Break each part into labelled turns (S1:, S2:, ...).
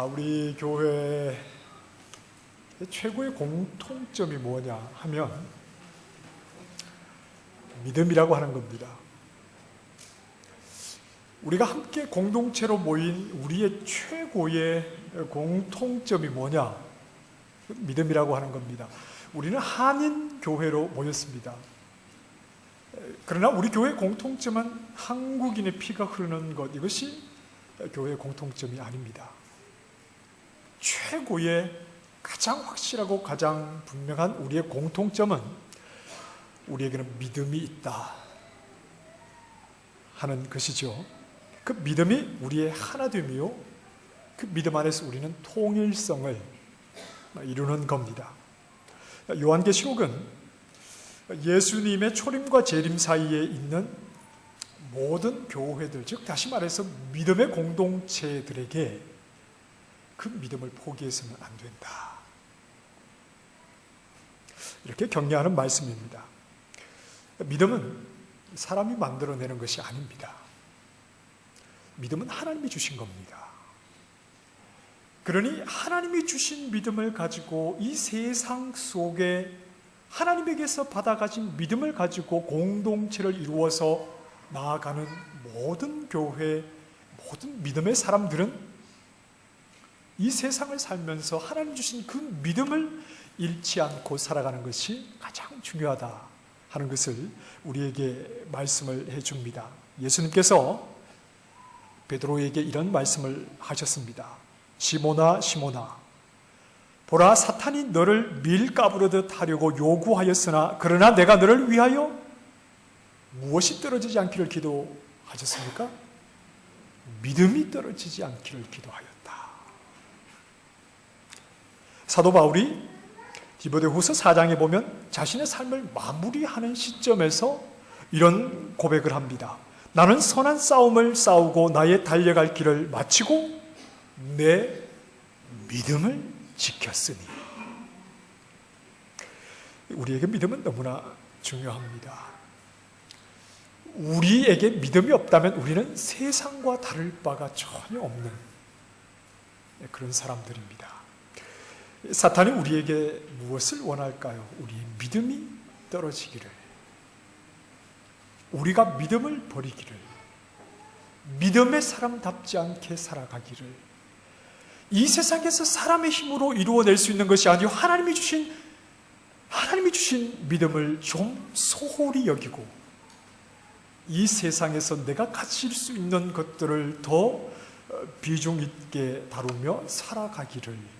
S1: 우리 교회의 최고의 공통점이 뭐냐 하면 믿음이라고 하는 겁니다. 우리가 함께 공동체로 모인 우리의 최고의 공통점이 뭐냐? 믿음이라고 하는 겁니다. 우리는 한인 교회로 모였습니다. 그러나 우리 교회의 공통점은 한국인의 피가 흐르는 것, 이것이 교회의 공통점이 아닙니다. 최고의 가장 확실하고 가장 분명한 우리의 공통점은 우리에게는 믿음이 있다 하는 것이죠. 그 믿음이 우리의 하나됨이요, 그 믿음 안에서 우리는 통일성을 이루는 겁니다. 요한계시록은 예수님의 초림과 재림 사이에 있는 모든 교회들, 즉 다시 말해서 믿음의 공동체들에게 그 믿음을 포기해서는 안 된다, 이렇게 격려하는 말씀입니다. 믿음은 사람이 만들어내는 것이 아닙니다. 믿음은 하나님이 주신 겁니다. 그러니 하나님이 주신 믿음을 가지고 이 세상 속에 하나님에게서 받아가진 믿음을 가지고 공동체를 이루어서 나아가는 모든 교회, 모든 믿음의 사람들은 이 세상을 살면서 하나님 주신 그 믿음을 잃지 않고 살아가는 것이 가장 중요하다 하는 것을 우리에게 말씀을 해줍니다. 예수님께서 베드로에게 이런 말씀을 하셨습니다. 시몬아 시몬아, 보라, 사탄이 너를 밀가부르듯 하려고 요구하였으나 그러나 내가 너를 위하여 무엇이 떨어지지 않기를 기도하셨습니까? 믿음이 떨어지지 않기를 기도하였다. 사도 바울이 디모데후서 4장에 보면 자신의 삶을 마무리하는 시점에서 이런 고백을 합니다. 나는 선한 싸움을 싸우고 나의 달려갈 길을 마치고 내 믿음을 지켰으니. 우리에게 믿음은 너무나 중요합니다. 우리에게 믿음이 없다면 우리는 세상과 다를 바가 전혀 없는 그런 사람들입니다. 사탄이 우리에게 무엇을 원할까요? 우리의 믿음이 떨어지기를, 우리가 믿음을 버리기를, 믿음의 사람답지 않게 살아가기를, 이 세상에서 사람의 힘으로 이루어낼 수 있는 것이 아니고 하나님이 주신 믿음을 좀 소홀히 여기고 이 세상에서 내가 가질 수 있는 것들을 더 비중 있게 다루며 살아가기를,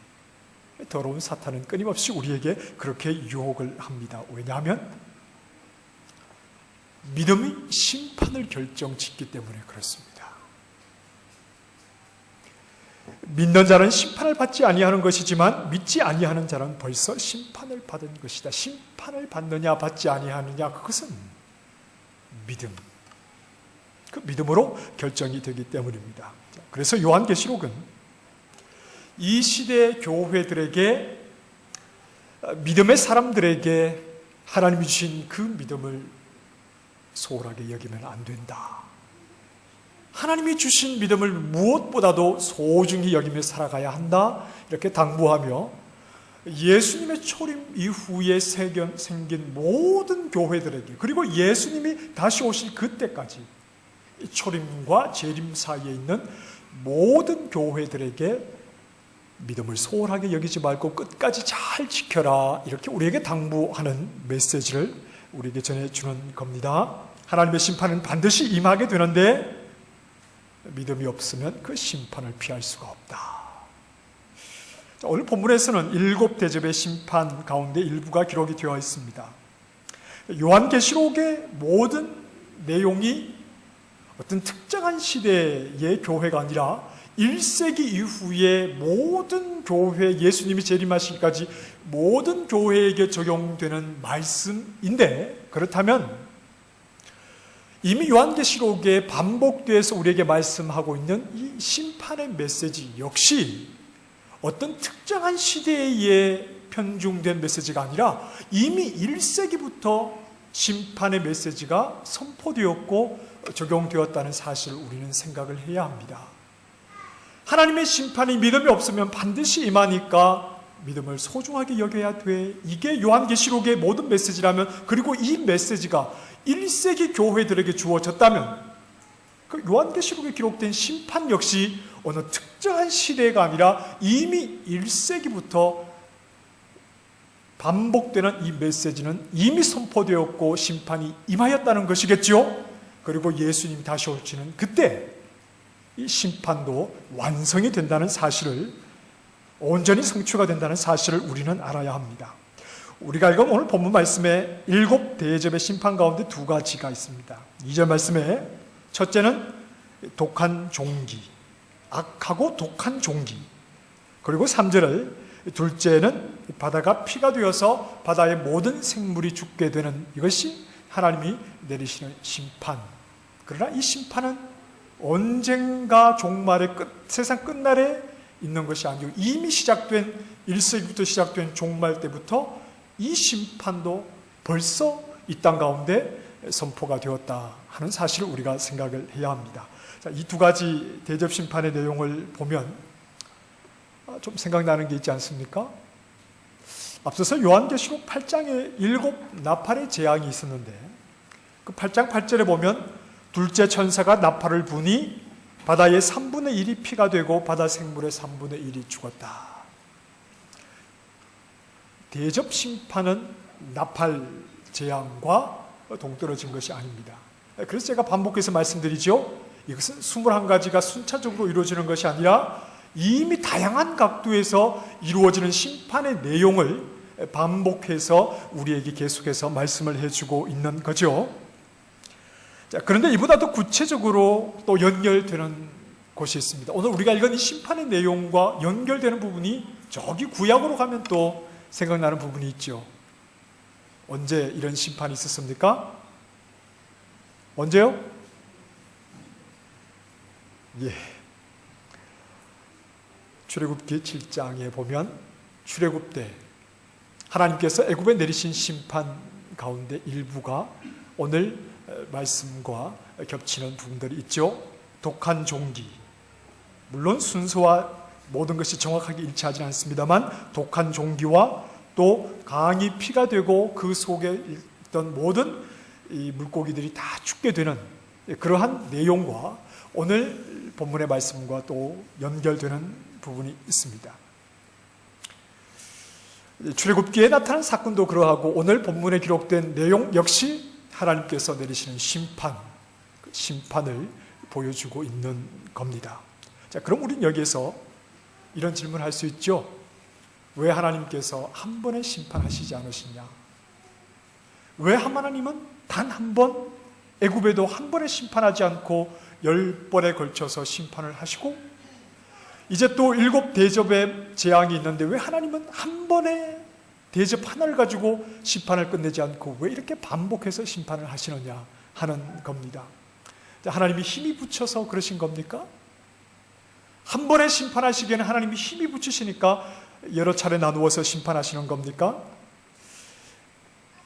S1: 더러운 사탄은 끊임없이 우리에게 그렇게 유혹을 합니다. 왜냐하면 믿음이 심판을 결정짓기 때문에 그렇습니다. 믿는 자는 심판을 받지 아니하는 것이지만 믿지 아니하는 자는 벌써 심판을 받은 것이다. 심판을 받느냐 받지 아니하느냐, 그것은 믿음, 그 믿음으로 결정이 되기 때문입니다. 그래서 요한계시록은 이 시대 교회들에게, 믿음의 사람들에게 하나님이 주신 그 믿음을 소홀하게 여기면 안 된다, 하나님이 주신 믿음을 무엇보다도 소중히 여기며 살아가야 한다, 이렇게 당부하며 예수님의 초림 이후에 생긴 모든 교회들에게, 그리고 예수님이 다시 오실 그때까지 초림과 재림 사이에 있는 모든 교회들에게 믿음을 소홀하게 여기지 말고 끝까지 잘 지켜라, 이렇게 우리에게 당부하는 메시지를 우리에게 전해주는 겁니다. 하나님의 심판은 반드시 임하게 되는데 믿음이 없으면 그 심판을 피할 수가 없다. 오늘 본문에서는 7 대접의 심판 가운데 일부가 기록이 되어 있습니다. 요한계시록의 모든 내용이 어떤 특정한 시대의 교회가 아니라 1세기 이후에 모든 교회, 예수님이 재림하시기까지 모든 교회에게 적용되는 말씀인데, 그렇다면 이미 요한계시록에 반복돼서 우리에게 말씀하고 있는 이 심판의 메시지 역시 어떤 특정한 시대에 편중된 메시지가 아니라 이미 1세기부터 심판의 메시지가 선포되었고 적용되었다는 사실을 우리는 생각을 해야 합니다. 하나님의 심판이 믿음이 없으면 반드시 임하니까 믿음을 소중하게 여겨야 돼. 이게 요한계시록의 모든 메시지라면, 그리고 이 메시지가 1세기 교회들에게 주어졌다면, 그 요한계시록에 기록된 심판 역시 어느 특정한 시대가 아니라 이미 1세기부터 반복되는 이 메시지는 이미 선포되었고 심판이 임하였다는 것이겠죠. 그리고 예수님이 다시 올지는 그때 이 심판도 완성이 된다는 사실을, 온전히 성취가 된다는 사실을 우리는 알아야 합니다. 우리가 읽은 오늘 본문 말씀에 7 대접의 심판 가운데 2가지가 있습니다. 2절 말씀에 첫째는 독한 종기, 악하고 독한 종기. 그리고 3절을, 둘째는 바다가 피가 되어서 바다의 모든 생물이 죽게 되는, 이것이 하나님이 내리시는 심판. 그러나 이 심판은 언젠가 종말의 세상 끝날에 있는 것이 아니고 이미 시작된, 1세기부터 시작된 종말 때부터 이 심판도 벌써 이 땅 가운데 선포가 되었다 하는 사실을 우리가 생각을 해야 합니다. 자, 이 2가지 대접 심판의 내용을 보면 좀 생각나는 게 있지 않습니까? 앞서서 요한계시록 8장에 7 나팔의 재앙이 있었는데, 그 8장 8절에 보면 둘째 천사가 나팔을 부니 바다의 3분의 1이 피가 되고 바다 생물의 3분의 1이 죽었다. 대접 심판은 나팔 재앙과 동떨어진 것이 아닙니다. 그래서 제가 반복해서 말씀드리죠. 이것은 21가지가 순차적으로 이루어지는 것이 아니라 이미 다양한 각도에서 이루어지는 심판의 내용을 반복해서 우리에게 계속해서 말씀을 해주고 있는 거죠. 자, 그런데 이보다 더 구체적으로 또 연결되는 곳이 있습니다. 오늘 우리가 읽은 이 심판의 내용과 연결되는 부분이 저기 구약으로 가면 또 생각나는 부분이 있죠. 언제 이런 심판이 있었습니까? 언제요? 예. 출애굽기 7장에 보면 출애굽 때 하나님께서 애굽에 내리신 심판 가운데 일부가 오늘 말씀과 겹치는 부분들이 있죠. 독한 종기, 물론 순서와 모든 것이 정확하게 일치하지 않습니다만 독한 종기와 또 강이 피가 되고 그 속에 있던 모든 이 물고기들이 다 죽게 되는 그러한 내용과 오늘 본문의 말씀과 또 연결되는 부분이 있습니다. 출애굽기에 나타난 사건도 그러하고 오늘 본문에 기록된 내용 역시 하나님께서 내리시는 심판, 그 심판을 보여주고 있는 겁니다. 자, 그럼 우리는 여기에서 이런 질문을 할 수 있죠. 왜 하나님께서 한 번에 심판하시지 않으시냐? 왜 하나님은 단 한 번, 애굽에도 한 번에 심판하지 않고 10번에 걸쳐서 심판을 하시고, 이제 또 7 대접의 재앙이 있는데 왜 하나님은 한 번에 대접 하나를 가지고 심판을 끝내지 않고 왜 이렇게 반복해서 심판을 하시느냐 하는 겁니다. 하나님이 힘이 붙여서 그러신 겁니까? 한 번에 심판하시기에는 하나님이 힘이 붙이시니까 여러 차례 나누어서 심판하시는 겁니까?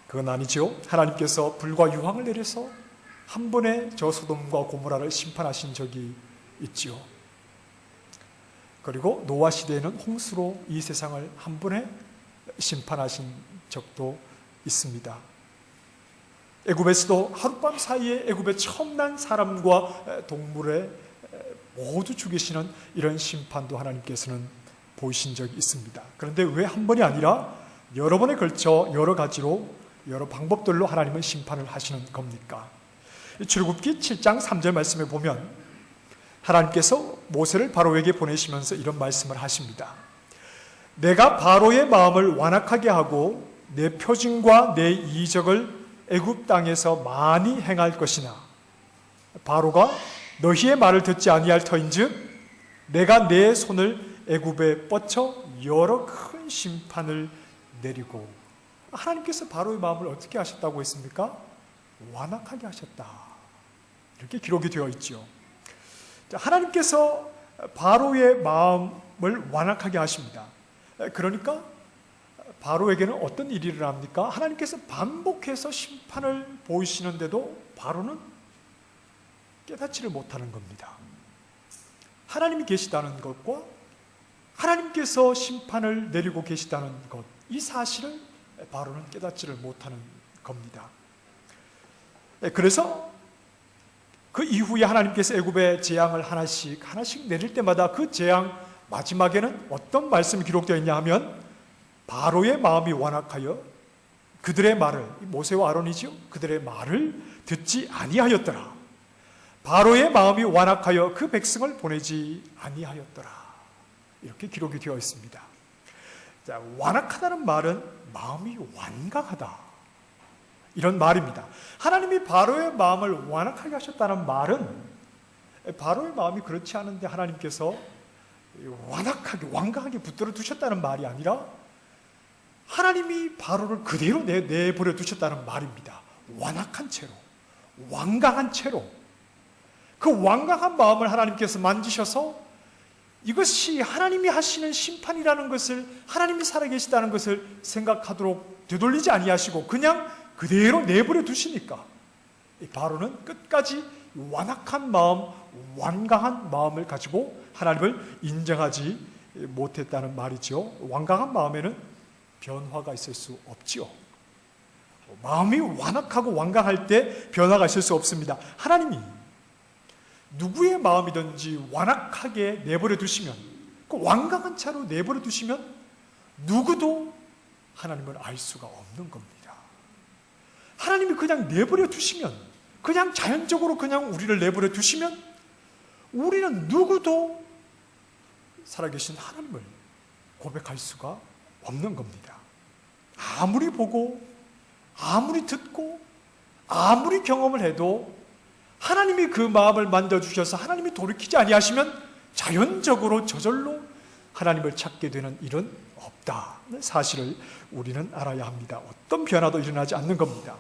S1: 그건 아니죠. 하나님께서 불과 유황을 내려서 한 번에 저 소돔과 고모라를 심판하신 적이 있죠. 그리고 노아 시대에는 홍수로 이 세상을 한 번에 심판하신 적도 있습니다. 애굽에서도 하룻밤 사이에 애굽에 처음 난 사람과 동물에 모두 죽이시는 이런 심판도 하나님께서는 보이신 적이 있습니다. 그런데 왜 한 번이 아니라 여러 번에 걸쳐 여러 가지로 여러 방법들로 하나님은 심판을 하시는 겁니까? 출애굽기 7장 3절 말씀에 보면 하나님께서 모세를 바로에게 보내시면서 이런 말씀을 하십니다. 내가 바로의 마음을 완악하게 하고 내 표징과 내 이적을 애굽 땅에서 많이 행할 것이나 바로가 너희의 말을 듣지 아니할 터인즉 내가 내 손을 애굽에 뻗쳐 여러 큰 심판을 내리고. 하나님께서 바로의 마음을 어떻게 하셨다고 했습니까? 완악하게 하셨다. 이렇게 기록이 되어 있죠. 하나님께서 바로의 마음을 완악하게 하십니다. 그러니까 바로에게는 어떤 일이 일어납니까? 하나님께서 반복해서 심판을 보이시는데도 바로는 깨닫지를 못하는 겁니다. 하나님이 계시다는 것과 하나님께서 심판을 내리고 계시다는 것, 이 사실을 바로는 깨닫지를 못하는 겁니다. 그래서 그 이후에 하나님께서 애굽의 재앙을 하나씩 내릴 때마다 그 재앙 마지막에는 어떤 말씀이 기록되어 있냐 하면 바로의 마음이 완악하여 그들의 말을, 모세와 아론이죠, 그들의 말을 듣지 아니하였더라. 바로의 마음이 완악하여 그 백성을 보내지 아니하였더라. 이렇게 기록이 되어 있습니다. 자, 완악하다는 말은 마음이 완강하다, 이런 말입니다. 하나님이 바로의 마음을 완악하게 하셨다는 말은 바로의 마음이 그렇지 않은데 하나님께서 완악하게 완강하게 붙들어 두셨다는 말이 아니라 하나님이 바로를 그대로 내버려 두셨다는 말입니다. 완악한 채로, 완강한 채로. 그 완강한 마음을 하나님께서 만지셔서 이것이 하나님이 하시는 심판이라는 것을, 하나님이 살아계시다는 것을 생각하도록 되돌리지 아니하시고 그냥 그대로 내버려 두시니까 바로는 끝까지 완악한 마음, 완강한 마음을 가지고 하나님을 인정하지 못했다는 말이죠. 완강한 마음에는 변화가 있을 수 없지요. 마음이 완악하고 완강할 때 변화가 있을 수 없습니다. 하나님이 누구의 마음이든지 완악하게 내버려 두시면, 그 완강한 차로 내버려 두시면 누구도 하나님을 알 수가 없는 겁니다. 하나님이 그냥 내버려 두시면, 그냥 자연적으로 그냥 우리를 내버려 두시면 우리는 누구도 살아계신 하나님을 고백할 수가 없는 겁니다. 아무리 보고 아무리 듣고 아무리 경험을 해도 하나님이 그 마음을 만져주셔서 하나님이 돌이키지 아니하시면 자연적으로 저절로 하나님을 찾게 되는 일은 없다는 사실을 우리는 알아야 합니다. 어떤 변화도 일어나지 않는 겁니다.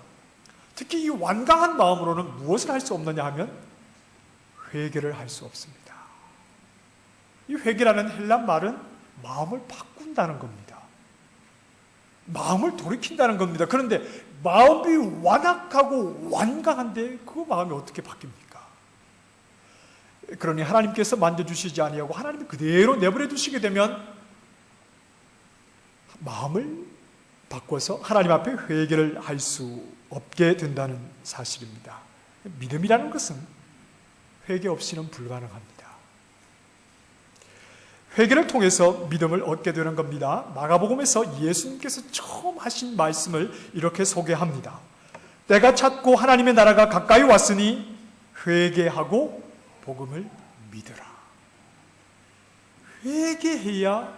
S1: 특히 이 완강한 마음으로는 무엇을 할 수 없느냐 하면 회개를 할 수 없습니다. 이 회개라는 헬란 말은 마음을 바꾼다는 겁니다. 마음을 돌이킨다는 겁니다. 그런데 마음이 완악하고 완강한데 그 마음이 어떻게 바뀝니까? 그러니 하나님께서 만져주시지 아니하고 하나님이 그대로 내버려 두시게 되면 마음을 바꿔서 하나님 앞에 회개를 할 수 없게 된다는 사실입니다. 믿음이라는 것은 회개 없이는 불가능합니다. 회개를 통해서 믿음을 얻게 되는 겁니다. 마가복음에서 예수님께서 처음 하신 말씀을 이렇게 소개합니다. 때가 찼고 하나님의 나라가 가까이 왔으니 회개하고 복음을 믿으라. 회개해야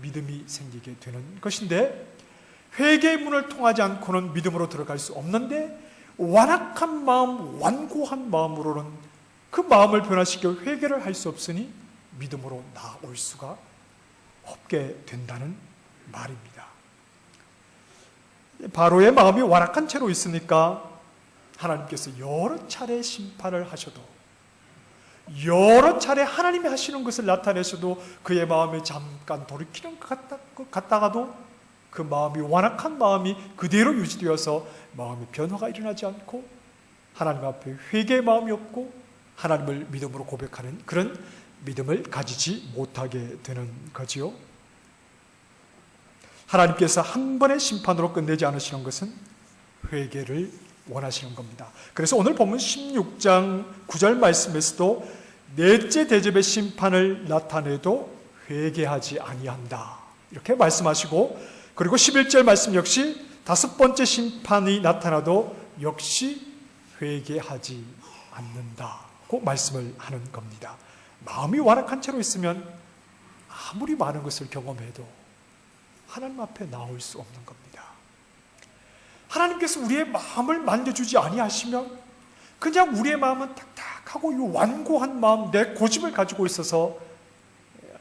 S1: 믿음이 생기게 되는 것인데 회개의 문을 통하지 않고는 믿음으로 들어갈 수 없는데 완악한 마음, 완고한 마음으로는 그 마음을 변화시켜 회개를 할 수 없으니 믿음으로 나올 수가 없게 된다는 말입니다. 바로의 마음이 완악한 채로 있으니까 하나님께서 여러 차례 심판을 하셔도 여러 차례 하나님이 하시는 것을 나타내셔도 그의 마음이 잠깐 돌이키는 것 같다가도 그 마음이 완악한 마음이 그대로 유지되어서 마음의 변화가 일어나지 않고 하나님 앞에 회개의 마음이 없고 하나님을 믿음으로 고백하는 그런 믿음을 가지지 못하게 되는 거지요. 하나님께서 한 번의 심판으로 끝내지 않으시는 것은 회개를 원하시는 겁니다. 그래서 오늘 본문 16장 9절 말씀에서도 넷째 대접의 심판을 나타내도 회개하지 아니한다, 이렇게 말씀하시고, 그리고 11절 말씀 역시 다섯 번째 심판이 나타나도 역시 회개하지 않는다고 말씀을 하는 겁니다. 마음이 완악한 채로 있으면 아무리 많은 것을 경험해도 하나님 앞에 나올 수 없는 겁니다. 하나님께서 우리의 마음을 만져주지 아니하시면 그냥 우리의 마음은 딱딱하고 이 완고한 마음, 내 고집을 가지고 있어서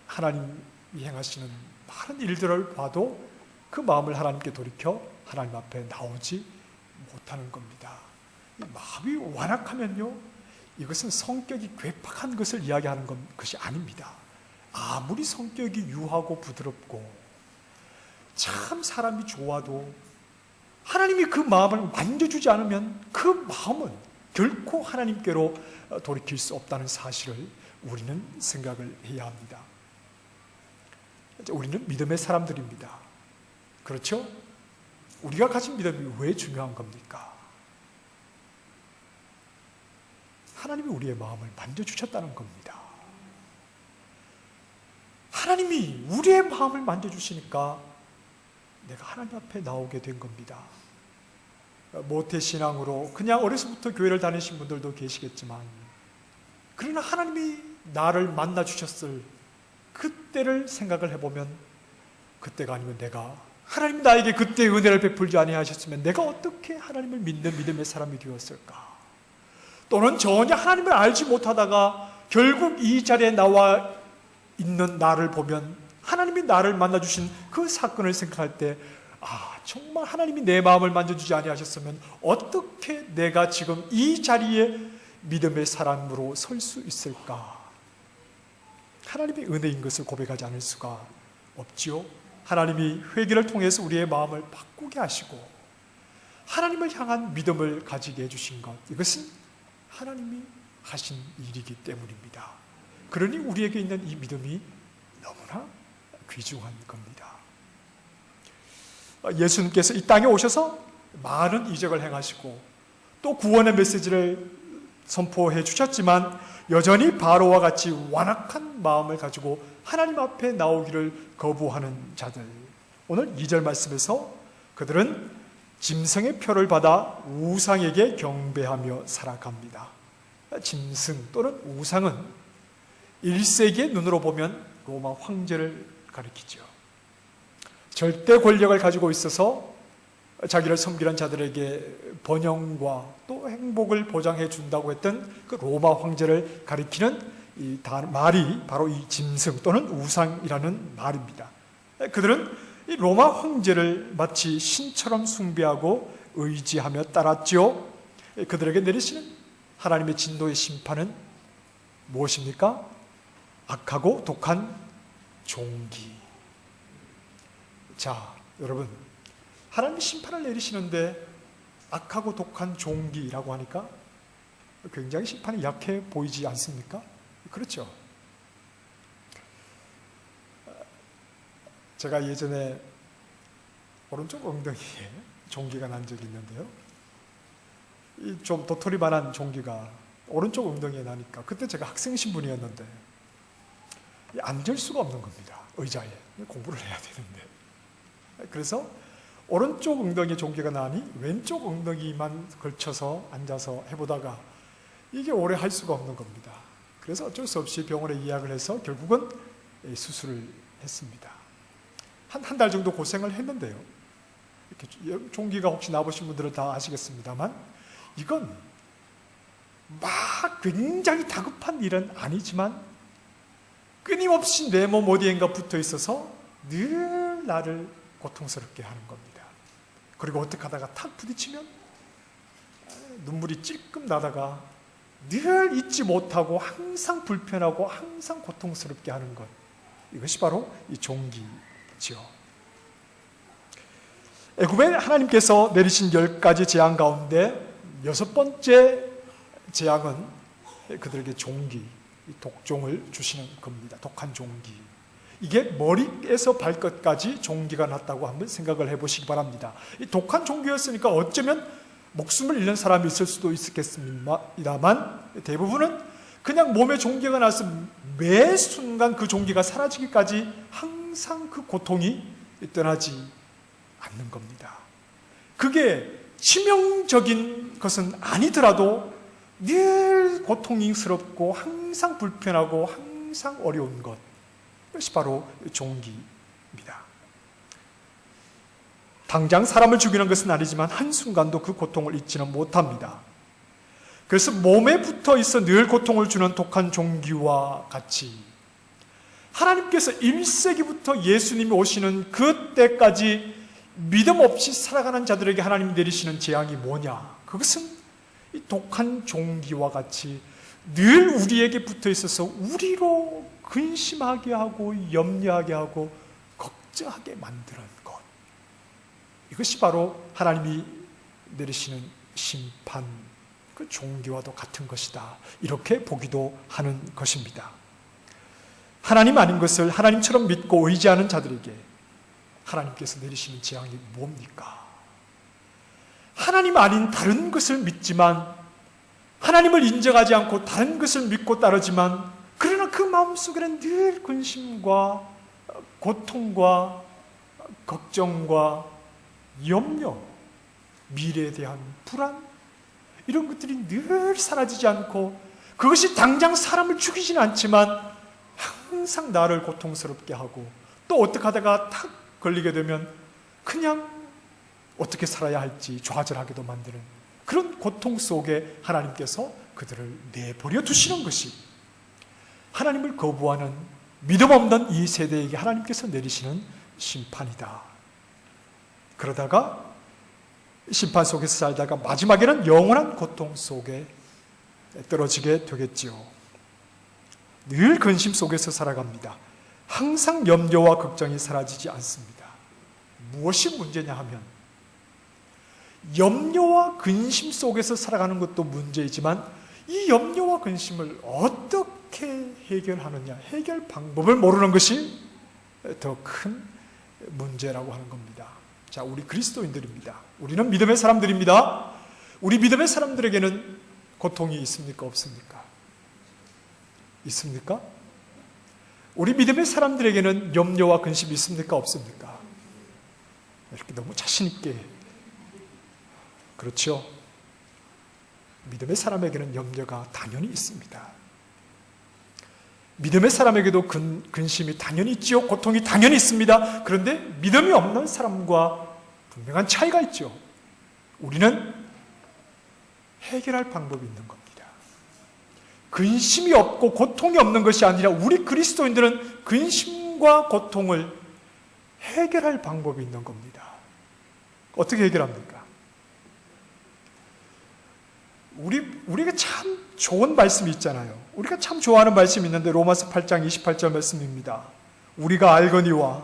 S1: 하나님이 행하시는 많은 일들을 봐도 그 마음을 하나님께 돌이켜 하나님 앞에 나오지 못하는 겁니다. 마음이 완악하면요, 이것은 성격이 괴팍한 것을 이야기하는 것이 아닙니다. 아무리 성격이 유하고 부드럽고 참 사람이 좋아도 하나님이 그 마음을 만져주지 않으면 그 마음은 결코 하나님께로 돌이킬 수 없다는 사실을 우리는 생각을 해야 합니다. 우리는 믿음의 사람들입니다. 그렇죠? 우리가 가진 믿음이 왜 중요한 겁니까? 하나님이 우리의 마음을 만져주셨다는 겁니다. 하나님이 우리의 마음을 만져주시니까 내가 하나님 앞에 나오게 된 겁니다. 모태신앙으로 그냥 어려서부터 교회를 다니신 분들도 계시겠지만, 그러나 하나님이 나를 만나주셨을 그때를 생각을 해보면, 그때가 아니면 내가, 하나님이 나에게 그때 은혜를 베풀지 아니하셨으면 내가 어떻게 하나님을 믿는 믿음의 사람이 되었을까? 또는 전혀 하나님을 알지 못하다가 결국 이 자리에 나와 있는 나를 보면, 하나님이 나를 만나주신 그 사건을 생각할 때, 정말 하나님이 내 마음을 만져주지 아니하셨으면 어떻게 내가 지금 이 자리에 믿음의 사람으로 설 수 있을까? 하나님의 은혜인 것을 고백하지 않을 수가 없지요. 하나님이 회개를 통해서 우리의 마음을 바꾸게 하시고 하나님을 향한 믿음을 가지게 해주신 것, 이것은 하나님이 하신 일이기 때문입니다. 그러니 우리에게 있는 이 믿음이 너무나 귀중한 겁니다. 예수님께서 이 땅에 오셔서 많은 이적을 행하시고 또 구원의 메시지를 선포해 주셨지만, 여전히 바로와 같이 완악한 마음을 가지고 하나님 앞에 나오기를 거부하는 자들, 오늘 2절 말씀에서 그들은 짐승의 표를 받아 우상에게 경배하며 살아갑니다. 짐승 또는 우상은 1세기의 눈으로 보면 로마 황제를 가리키죠. 절대 권력을 가지고 있어서 자기를 섬기는 자들에게 번영과 또 행복을 보장해 준다고 했던 그 로마 황제를 가리키는 이 말이 바로 이 짐승 또는 우상이라는 말입니다. 그들은 이 로마 황제를 마치 신처럼 숭배하고 의지하며 따랐지요. 그들에게 내리시는 하나님의 진노의 심판은 무엇입니까? 악하고 독한 종기. 자, 여러분, 하나님이 심판을 내리시는데 악하고 독한 종기라고 하니까 굉장히 심판이 약해 보이지 않습니까? 그렇죠. 제가 예전에 오른쪽 엉덩이에 종기가 난 적이 있는데요, 이 좀 도토리만한 종기가 오른쪽 엉덩이에 나니까, 그때 제가 학생 신분이었는데 앉을 수가 없는 겁니다. 의자에. 공부를 해야 되는데. 그래서 오른쪽 엉덩이에 종기가 나니 왼쪽 엉덩이만 걸쳐서 앉아서 해보다가 이게 오래 할 수가 없는 겁니다. 그래서 어쩔 수 없이 병원에 예약을 해서 결국은 수술을 했습니다. 한 달 정도 고생을 했는데요, 이렇게 종기가 혹시 나보신 분들은 다 아시겠습니다만, 이건 막 굉장히 다급한 일은 아니지만 끊임없이 내 몸 어디엔가 붙어 있어서 늘 나를 고통스럽게 하는 겁니다. 그리고 어떻게 하다가 탁 부딪히면 눈물이 찔끔 나다가 늘 잊지 못하고 항상 불편하고 항상 고통스럽게 하는 것, 이것이 바로 이 종기죠. 애굽에 하나님께서 내리신 10가지 재앙 가운데 6번째 재앙은 그들에게 종기, 독종을 주시는 겁니다. 독한 종기. 이게 머리에서 발끝까지 종기가 났다고 한번 생각을 해보시기 바랍니다. 이 독한 종기였으니까 어쩌면 목숨을 잃는 사람이 있을 수도 있겠습니다만, 대부분은 그냥 몸에 종기가 나서 매 순간 그 종기가 사라지기까지 항상 그 고통이 떠나지 않는 겁니다. 그게 치명적인 것은 아니더라도 늘 고통스럽고 항상 불편하고 항상 어려운 것, 이것이 바로 종기입니다. 당장 사람을 죽이는 것은 아니지만 한순간도 그 고통을 잊지는 못합니다. 그래서 몸에 붙어 있어 늘 고통을 주는 독한 종기와 같이 하나님께서 1세기부터 예수님이 오시는 그때까지 믿음 없이 살아가는 자들에게 하나님이 내리시는 재앙이 뭐냐? 그것은 이 독한 종기와 같이 늘 우리에게 붙어 있어서 우리로 근심하게 하고 염려하게 하고 걱정하게 만드는 것, 이것이 바로 하나님이 내리시는 심판, 그 종기와도 같은 것이다, 이렇게 보기도 하는 것입니다. 하나님 아닌 것을 하나님처럼 믿고 의지하는 자들에게 하나님께서 내리시는 재앙이 뭡니까? 하나님 아닌 다른 것을 믿지만, 하나님을 인정하지 않고 다른 것을 믿고 따르지만, 그러나 그 마음속에는 늘 근심과 고통과 걱정과 염려, 미래에 대한 불안, 이런 것들이 늘 사라지지 않고, 그것이 당장 사람을 죽이지는 않지만 항상 나를 고통스럽게 하고, 또 어떻게 하다가 탁 걸리게 되면 그냥 어떻게 살아야 할지 좌절하게도 만드는 그런 고통 속에 하나님께서 그들을 내버려 두시는 것이 하나님을 거부하는 믿음 없는 이 세대에게 하나님께서 내리시는 심판이다. 그러다가 심판 속에서 살다가 마지막에는 영원한 고통 속에 떨어지게 되겠지요. 늘 근심 속에서 살아갑니다. 항상 염려와 걱정이 사라지지 않습니다. 무엇이 문제냐 하면, 염려와 근심 속에서 살아가는 것도 문제이지만 이 염려와 근심을 어떻게 해결하느냐, 해결 방법을 모르는 것이 더 큰 문제라고 하는 겁니다. 자, 우리 그리스도인들입니다. 우리는 믿음의 사람들입니다. 우리 믿음의 사람들에게는 고통이 있습니까? 없습니까? 있습니까? 우리 믿음의 사람들에게는 염려와 근심이 있습니까? 없습니까? 이렇게 너무 자신 있게, 그렇죠? 믿음의 사람에게는 염려가 당연히 있습니다. 믿음의 사람에게도 근심이 당연히 있죠. 고통이 당연히 있습니다. 그런데 믿음이 없는 사람과 분명한 차이가 있죠. 우리는 해결할 방법이 있는 겁니다. 근심이 없고 고통이 없는 것이 아니라 우리 그리스도인들은 근심과 고통을 해결할 방법이 있는 겁니다. 어떻게 해결합니까? 우리가 참 좋은 말씀이 있잖아요. 우리가 참 좋아하는 말씀이 있는데 로마서 8장 28절 말씀입니다. 우리가 알거니와,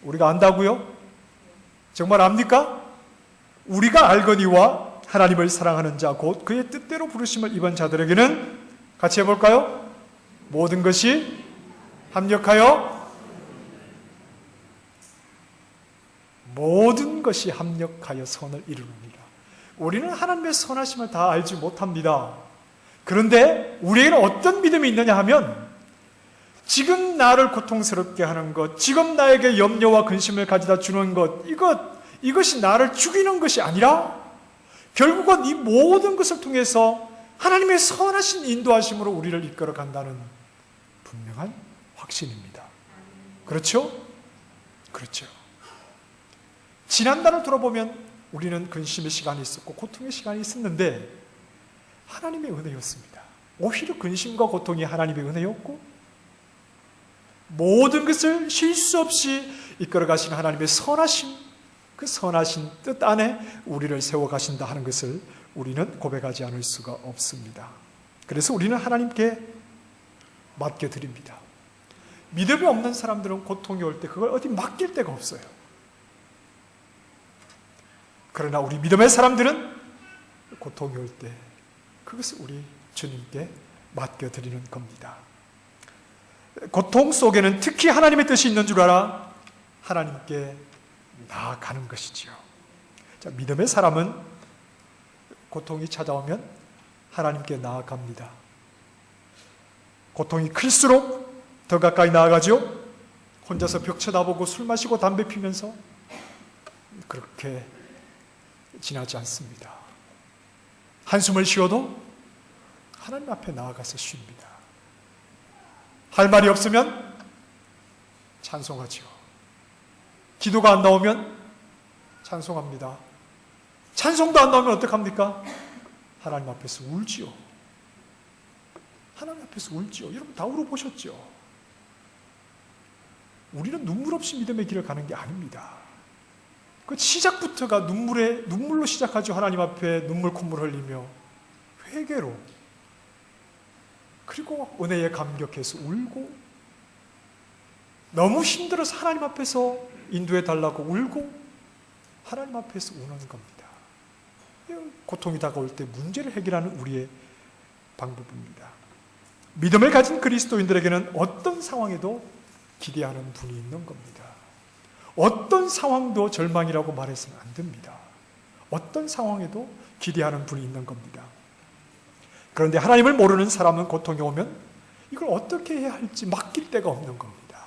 S1: 우리가 안다고요? 정말 압니까? 우리가 알거니와 하나님을 사랑하는 자 곧 그의 뜻대로 부르심을 입은 자들에게는, 같이 해볼까요? 모든 것이 합력하여, 모든 것이 합력하여 선을 이루느니라. 우리는 하나님의 선하심을 다 알지 못합니다. 그런데 우리에게는 어떤 믿음이 있느냐 하면, 지금 나를 고통스럽게 하는 것, 지금 나에게 염려와 근심을 가져다 주는 것, 이것이 나를 죽이는 것이 아니라 결국은 이 모든 것을 통해서 하나님의 선하신 인도하심으로 우리를 이끌어 간다는 분명한 확신입니다. 그렇죠? 그렇죠. 지난달을 돌아보면 우리는 근심의 시간이 있었고 고통의 시간이 있었는데 하나님의 은혜였습니다. 오히려 근심과 고통이 하나님의 은혜였고, 모든 것을 실수 없이 이끌어 가시는 하나님의 선하심, 그 선하신 뜻 안에 우리를 세워 가신다 하는 것을 우리는 고백하지 않을 수가 없습니다. 그래서 우리는 하나님께 맡겨드립니다. 믿음이 없는 사람들은 고통이 올 때 그걸 어디 맡길 데가 없어요. 그러나 우리 믿음의 사람들은 고통이 올 때 그것을 우리 주님께 맡겨드리는 겁니다. 고통 속에는 특히 하나님의 뜻이 있는 줄 알아 하나님께 나아가는 것이지요. 자, 믿음의 사람은 고통이 찾아오면 하나님께 나아갑니다. 고통이 클수록 더 가까이 나아가죠. 혼자서 벽 쳐다보고 술 마시고 담배 피면서 그렇게 지나지 않습니다. 한숨을 쉬어도 하나님 앞에 나아가서 쉽니다. 할 말이 없으면 찬송하죠. 기도가 안 나오면 찬송합니다. 찬송도 안 나오면 어떡합니까? 하나님 앞에서 울지요. 하나님 앞에서 울지요. 여러분 다 울어보셨죠? 우리는 눈물 없이 믿음의 길을 가는 게 아닙니다. 그 시작부터가 눈물로 시작하죠. 하나님 앞에 눈물 콧물 흘리며 회개로, 그리고 은혜에 감격해서 울고, 너무 힘들어서 하나님 앞에서 인도해 달라고 울고, 하나님 앞에서 우는 겁니다. 고통이 다가올 때 문제를 해결하는 우리의 방법입니다. 믿음을 가진 그리스도인들에게는 어떤 상황에도 기대하는 분이 있는 겁니다. 어떤 상황도 절망이라고 말해서는 안 됩니다. 어떤 상황에도 기대하는 분이 있는 겁니다. 그런데 하나님을 모르는 사람은 고통이 오면 이걸 어떻게 해야 할지 맡길 데가 없는 겁니다.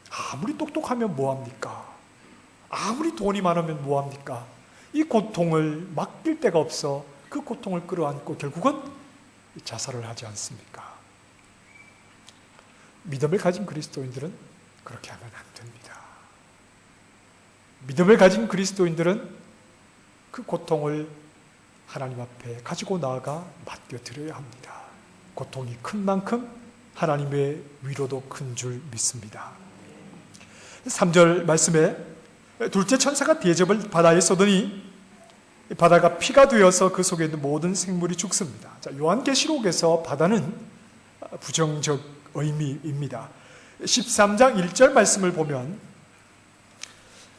S1: 아무리 똑똑하면 뭐합니까? 아무리 돈이 많으면 뭐합니까? 이 고통을 맡길 데가 없어 그 고통을 끌어안고 결국은 자살을 하지 않습니까? 믿음을 가진 그리스도인들은 그렇게 하면 안 됩니다. 믿음을 가진 그리스도인들은 그 고통을 하나님 앞에 가지고 나아가 맡겨드려야 합니다. 고통이 큰 만큼 하나님의 위로도 큰 줄 믿습니다. 3절 말씀에 둘째 천사가 대접을 바다에 쏟으니 바다가 피가 되어서 그 속에 있는 모든 생물이 죽습니다. 자, 요한계시록에서 바다는 부정적 의미입니다. 13장 1절 말씀을 보면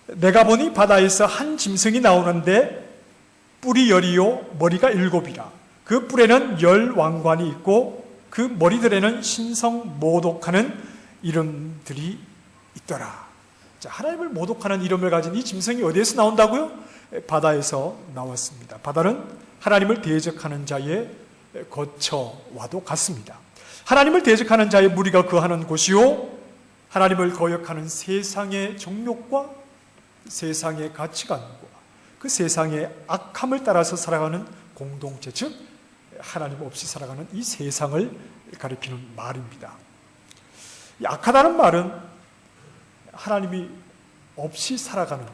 S1: 내가 보니 바다에서 한 짐승이 나오는데 뿔이 10이요 머리가 7이라. 그 뿔에는 10 왕관이 있고 그 머리들에는 신성 모독하는 이름들이 있더라. 자, 하나님을 모독하는 이름을 가진 이 짐승이 어디에서 나온다고요? 바다에서 나왔습니다. 바다는 하나님을 대적하는 자의 거처와도 같습니다. 하나님을 대적하는 자의 무리가 거하는 곳이요 하나님을 거역하는 세상의 정욕과 세상의 가치관과 그 세상의 악함을 따라서 살아가는 공동체, 즉 하나님 없이 살아가는 이 세상을 가리키는 말입니다. 이 악하다는 말은 하나님이 없이 살아가는,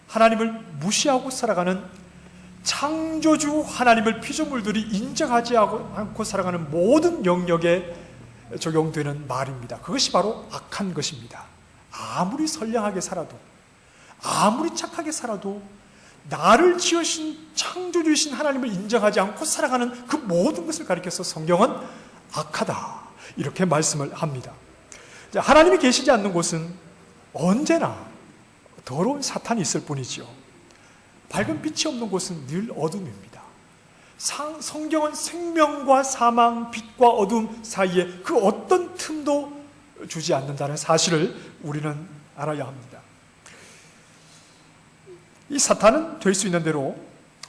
S1: 하나님을 무시하고 살아가는 창조주 하나님을 피조물들이 인정하지 않고 살아가는 모든 영역에 적용되는 말입니다. 그것이 바로 악한 것입니다. 아무리 선량하게 살아도, 아무리 착하게 살아도 나를 지으신 창조주이신 하나님을 인정하지 않고 살아가는 그 모든 것을 가리켜서 성경은 악하다 이렇게 말씀을 합니다. 하나님이 계시지 않는 곳은 언제나 더러운 사탄이 있을 뿐이죠. 밝은 빛이 없는 곳은 늘 어둠입니다. 성경은 생명과 사망, 빛과 어둠 사이에 그 어떤 틈도 주지 않는다는 사실을 우리는 알아야 합니다. 이 사탄은 될 수 있는 대로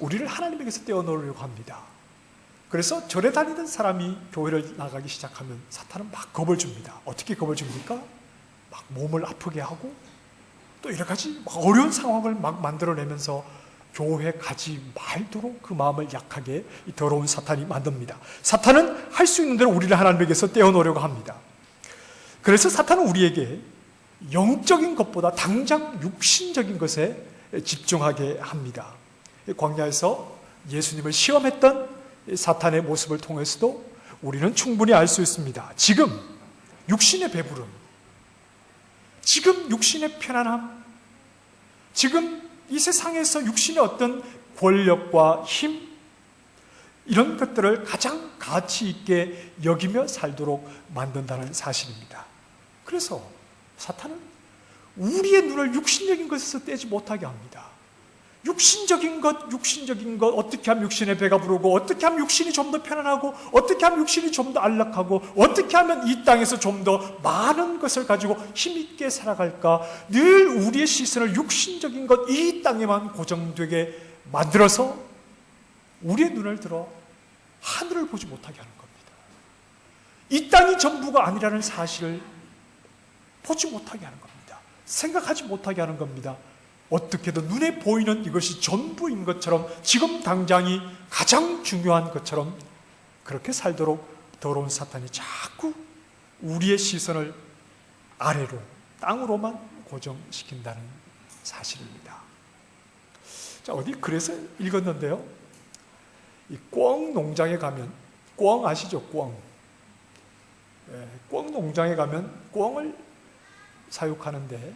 S1: 우리를 하나님에게서 떼어놓으려고 합니다. 그래서 절에 다니던 사람이 교회를 나가기 시작하면 사탄은 막 겁을 줍니다. 어떻게 겁을 줍니까? 막 몸을 아프게 하고 또 여러 가지 어려운 상황을 막 만들어내면서 교회 가지 말도록 그 마음을 약하게 이 더러운 사탄이 만듭니다. 사탄은 할 수 있는 대로 우리를 하나님에게서 떼어놓으려고 합니다. 그래서 사탄은 우리에게 영적인 것보다 당장 육신적인 것에 집중하게 합니다. 광야에서 예수님을 시험했던 사탄의 모습을 통해서도 우리는 충분히 알 수 있습니다. 지금 육신의 배부름, 지금 육신의 편안함, 지금 이 세상에서 육신의 어떤 권력과 힘, 이런 것들을 가장 가치 있게 여기며 살도록 만든다는 사실입니다. 그래서 사탄은 우리의 눈을 육신적인 것에서 떼지 못하게 합니다. 육신적인 것, 어떻게 하면 육신의 배가 부르고, 어떻게 하면 육신이 좀 더 편안하고, 어떻게 하면 육신이 좀 더 안락하고, 어떻게 하면 이 땅에서 좀 더 많은 것을 가지고 힘있게 살아갈까, 늘 우리의 시선을 육신적인 것, 이 땅에만 고정되게 만들어서 우리의 눈을 들어 하늘을 보지 못하게 하는 겁니다. 이 땅이 전부가 아니라는 사실을 보지 못하게 하는 겁니다. 생각하지 못하게 하는 겁니다. 어떻게든 눈에 보이는 이것이 전부인 것처럼, 지금 당장이 가장 중요한 것처럼 그렇게 살도록 더러운 사탄이 자꾸 우리의 시선을 아래로, 땅으로만 고정시킨다는 사실입니다. 자, 어디 그래서 읽었는데요. 이 꿩 농장에 가면, 꿩 아시죠? 꿩. 꿩 농장에 가면 꿩을 사육하는데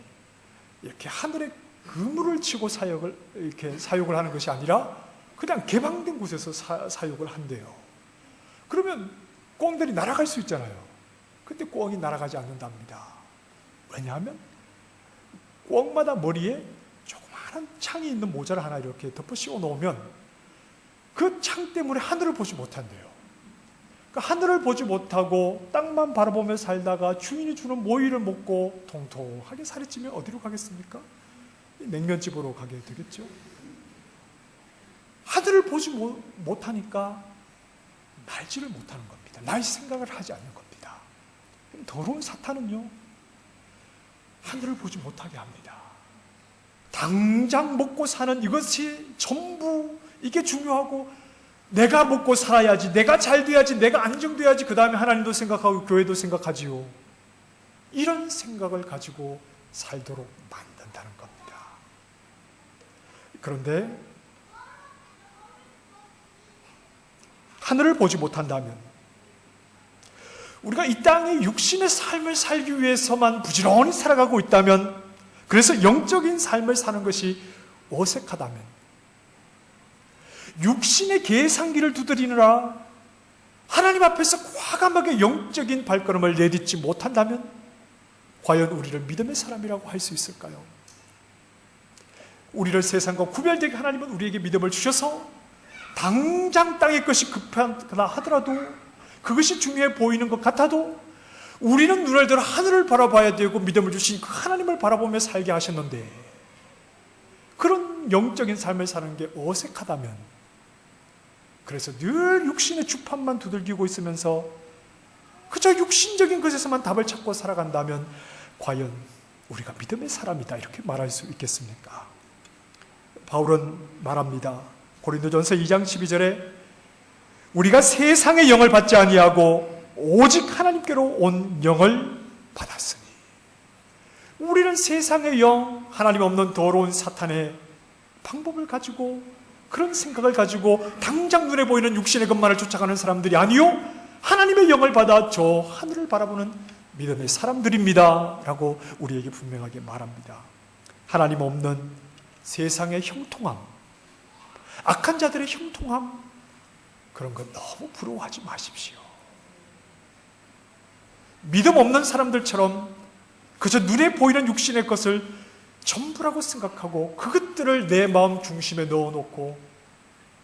S1: 이렇게 하늘에 그물을 치고 사육을 하는 것이 아니라 그냥 개방된 곳에서 사육을 한대요. 그러면 꿩들이 날아갈 수 있잖아요. 근데 꿩이 날아가지 않는답니다. 왜냐하면 꿩마다 머리에 조그마한 창이 있는 모자를 하나 이렇게 덮어 씌워 놓으면 그 창 때문에 하늘을 보지 못한대요. 하늘을 보지 못하고 땅만 바라보며 살다가 주인이 주는 모이를 먹고 통통하게 살이 찌면 어디로 가겠습니까? 냉면집으로 가게 되겠죠. 하늘을 보지 못하니까 날지를 못하는 겁니다. 날 생각을 하지 않는 겁니다. 더러운 사탄은요, 하늘을 보지 못하게 합니다. 당장 먹고 사는 이것이 전부, 이게 중요하고, 내가 먹고 살아야지, 내가 잘 돼야지, 내가 안정돼야지, 그 다음에 하나님도 생각하고 교회도 생각하지요. 이런 생각을 가지고 살도록 만든다는 겁니다. 그런데 하늘을 보지 못한다면, 우리가 이 땅의 육신의 삶을 살기 위해서만 부지런히 살아가고 있다면, 그래서 영적인 삶을 사는 것이 어색하다면, 육신의 계산기를 두드리느라 하나님 앞에서 과감하게 영적인 발걸음을 내딛지 못한다면, 과연 우리를 믿음의 사람이라고 할 수 있을까요? 우리를 세상과 구별되게 하나님은 우리에게 믿음을 주셔서 당장 땅의 것이 급하다 하더라도, 그것이 중요해 보이는 것 같아도 우리는 눈을 들어 하늘을 바라봐야 되고 믿음을 주신 그 하나님을 바라보며 살게 하셨는데, 그런 영적인 삶을 사는 게 어색하다면, 그래서 늘 육신의 주판만 두들기고 있으면서 그저 육신적인 것에서만 답을 찾고 살아간다면, 과연 우리가 믿음의 사람이다 이렇게 말할 수 있겠습니까? 바울은 말합니다. 고린도전서 2장 12절에 우리가 세상의 영을 받지 아니하고 오직 하나님께로 온 영을 받았으니, 우리는 세상의 영, 하나님 없는 더러운 사탄의 방법을 가지고, 그런 생각을 가지고 당장 눈에 보이는 육신의 것만을 쫓아가는 사람들이 아니요, 하나님의 영을 받아 저 하늘을 바라보는 믿음의 사람들입니다 라고 우리에게 분명하게 말합니다. 하나님 없는 세상의 형통함, 악한 자들의 형통함, 그런 것 너무 부러워하지 마십시오. 믿음 없는 사람들처럼 그저 눈에 보이는 육신의 것을 전부라고 생각하고 그것들을 내 마음 중심에 넣어놓고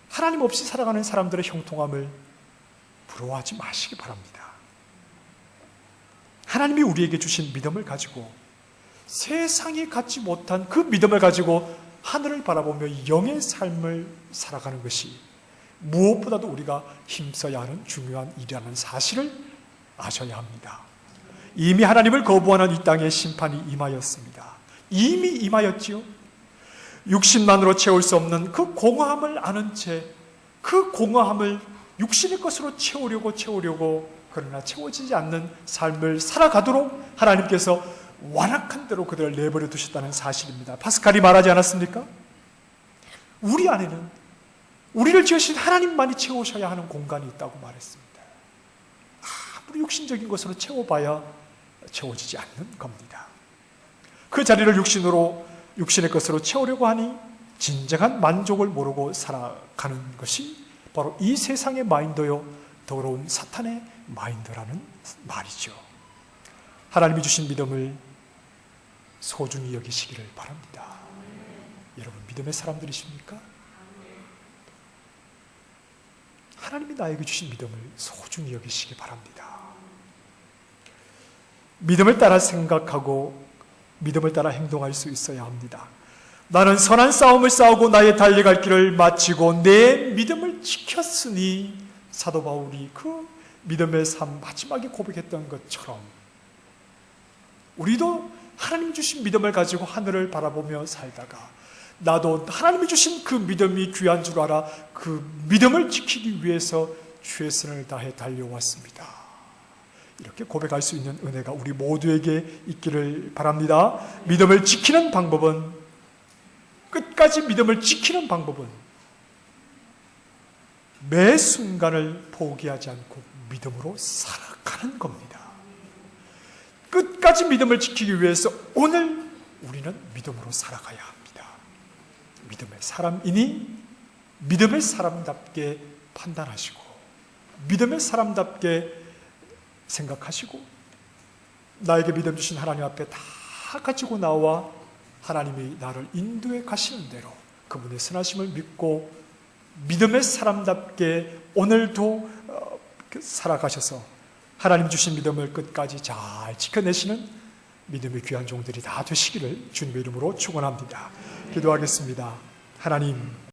S1: 하나님 없이 살아가는 사람들의 형통함을 부러워하지 마시기 바랍니다. 하나님이 우리에게 주신 믿음을 가지고, 세상이 갖지 못한 그 믿음을 가지고 하늘을 바라보며 영의 삶을 살아가는 것이 무엇보다도 우리가 힘써야 하는 중요한 일이라는 사실을 아셔야 합니다. 이미 하나님을 거부하는 이 땅에 심판이 임하였습니다. 이미 임하였지요. 육신만으로 채울 수 없는 그 공허함을 아는 채, 그 공허함을 육신의 것으로 채우려고 그러나 채워지지 않는 삶을 살아가도록 하나님께서 완악한 대로 그들을 내버려 두셨다는 사실입니다. 파스칼이 말하지 않았습니까? 우리 안에는 우리를 지으신 하나님만이 채우셔야 하는 공간이 있다고 말했습니다. 아무리 육신적인 것으로 채워봐야 채워지지 않는 겁니다. 그 자리를 육신의 것으로 채우려고 하니 진정한 만족을 모르고 살아가는 것이 바로 이 세상의 마인드요, 더러운 사탄의 마인드라는 말이죠. 하나님이 주신 믿음을 소중히 여기시기를 바랍니다. 여러분, 믿음의 사람들이십니까? 하나님이 나에게 주신 믿음을 소중히 여기시기 바랍니다. 믿음을 따라 생각하고 믿음을 따라 행동할 수 있어야 합니다. 나는 선한 싸움을 싸우고 나의 달려갈 길을 마치고 내 믿음을 지켰으니, 사도 바울이 그 믿음의 삶 마지막에 고백했던 것처럼 우리도 하나님 주신 믿음을 가지고 하늘을 바라보며 살다가, 나도 하나님이 주신 그 믿음이 귀한 줄 알아 그 믿음을 지키기 위해서 최선을 다해 달려왔습니다. 이렇게 고백할 수 있는 은혜가 우리 모두에게 있기를 바랍니다. 믿음을 지키는 방법은, 끝까지 믿음을 지키는 방법은 매 순간을 포기하지 않고 믿음으로 살아가는 겁니다. 끝까지 믿음을 지키기 위해서 오늘 우리는 믿음으로 살아가야 합니다. 믿음의 사람이니 믿음의 사람답게 판단하시고, 믿음의 사람답게 생각하시고, 나에게 믿음 주신 하나님 앞에 다 가지고 나와 하나님이 나를 인도해 가시는 대로 그분의 선하심을 믿고 믿음의 사람답게 오늘도 살아가셔서 하나님 주신 믿음을 끝까지 잘 지켜내시는 믿음의 귀한 종들이 다 되시기를 주님의 이름으로 축원합니다. 기도하겠습니다. 하나님,